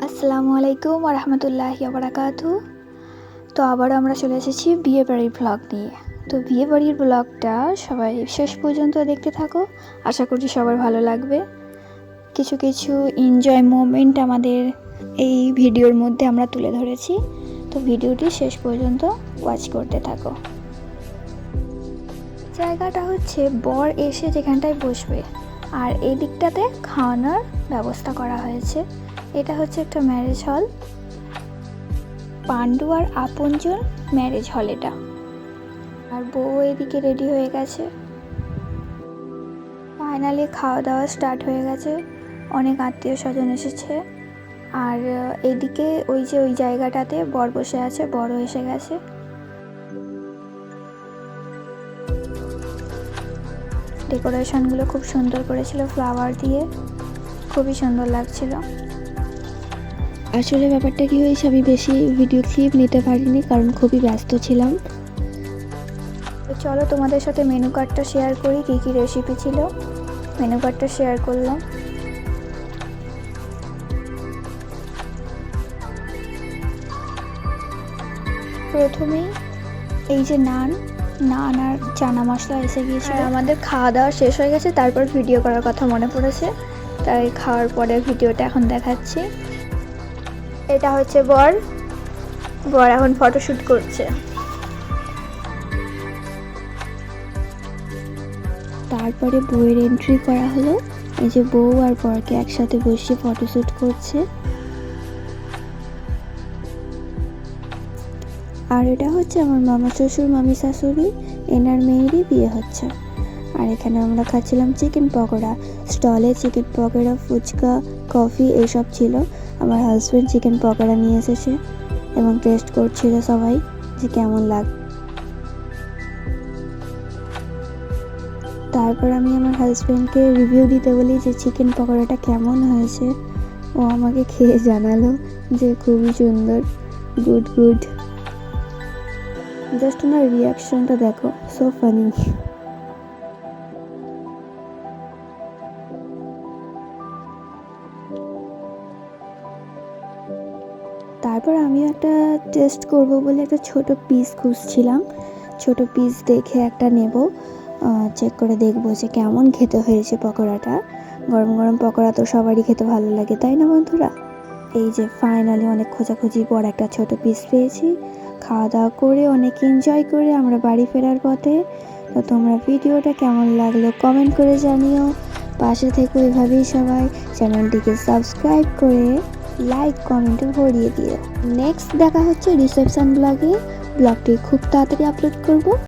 আসসালামু আলাইকুম ওয়া রাহমাতুল্লাহি ওয়া বারাকাতুহু। তো আবারও আমরা চলে এসেছি বিয়ে বাড়ির ব্লগ নিয়ে। তো বিয়ে বাড়ির ব্লগটা সবাই শেষ পর্যন্ত দেখতে থাকো, আশা করছি সবার ভালো লাগবে। কিছু কিছু এনজয় মোমেন্ট আমাদের এই ভিডিওর মধ্যে আমরা তুলে ধরেছি, তো ভিডিওটি শেষ পর্যন্ত ওয়াচ করতে থাকো। জায়গাটা হচ্ছে বর এসে যেখানটায় বসবে, আর এই দিকটাতে খাওয়ানোর ব্যবস্থা করা হয়েছে। এটা হচ্ছে একটা ম্যারেজ হল, পাণ্ডু আর আপনজন ম্যারেজ হল এটা। আর বউ এদিকে রেডি হয়ে গেছে। ফাইনালি খাওয়া দাওয়া স্টার্ট হয়ে গেছে, অনেক আত্মীয় স্বজন এসেছে। আর এদিকে ওই যে ওই জায়গাটাতে বর বসে আছে, বড় এসে গেছে। ডেকোরেশনগুলো খুব সুন্দর করেছিল, ফ্লাওয়ার দিয়ে খুবই সুন্দর লাগছিল। আসলে ব্যাপারটা কি হয়েছে, আমি বেশি ভিডিও ক্লিপ নিতে পারিনি কারণ খুবই ব্যস্ত ছিলাম। তো চলো তোমাদের সাথে মেনু কার্ডটা শেয়ার করি, কী কী রেসিপি ছিল। মেনু কার্ডটা শেয়ার করলাম। প্রথমেই এই যে নান আর চানা মশলা এসে গিয়েছিল। আমাদের খাওয়া দাওয়া শেষ হয়ে গেছে, তারপর ভিডিও করার কথা মনে পড়েছে, তাই খাওয়ার পরে ভিডিওটা এখন দেখাচ্ছি। এটা হচ্ছে বর এখন ফটোশ্যুট করছে। তারপরে বউয়ের এন্ট্রি করা হলো। এই যে বউ আর বরকে একসাথে বসে ফটোশ্যুট করছে। আর এটা হচ্ছে আমার মামা শ্বশুর মামি শাশুড়ি, এনার মেয়েরই বিয়ে হচ্ছে। আর এখানে আমরা খাচ্ছিলাম চিকেন পকোড়া। স্টলে চিকেন পকোড়া, ফুচকা, কফি এসব ছিল। আমার হাজব্যান্ড চিকেন পকোড়া নিয়ে এসেছে এবং টেস্ট করছিল সবাই যে কেমন লাগে। তারপর আমি আমার হাজব্যান্ডকে রিভিউ দিতে বলি যে চিকেন পকোড়াটা কেমন হয়েছে। ও আমাকে খেয়ে জানালো যে খুবই সুন্দর, গুড। জাস্ট ওনার রিয়াকশনটা দেখো, সো ফানি। তারপর আমি একটা টেস্ট করব বলে একটা ছোট পিস খুঁজছিলাম। ছোট পিস দেখে একটা নেব, চেক করে দেখবো যে কেমন খেতে হয়েছে পকোড়াটা। গরম গরম পকোড়া তো সবারই খেতে ভালো লাগে, তাই না বন্ধুরা? এই যে ফাইনালি অনেক খোঁজাখুঁজি পর একটা ছোট পিস পেয়েছি। খাওয়া দাওয়া করে অনেক এনজয় করে আমরা বাড়ি ফেরার পথে। তো তোমরা ভিডিওটা কেমন লাগলো কমেন্ট করে জানিও। পাশে থেকে এভাবেই সবাই চ্যানেলটিকে সাবস্ক্রাইব করে লাইক কমেন্টে ভরিয়ে দিও। নেক্সট দেখা হচ্ছে রিসেপশন ব্লগে। ব্লগটি খুব তাড়াতাড়ি আপলোড করব।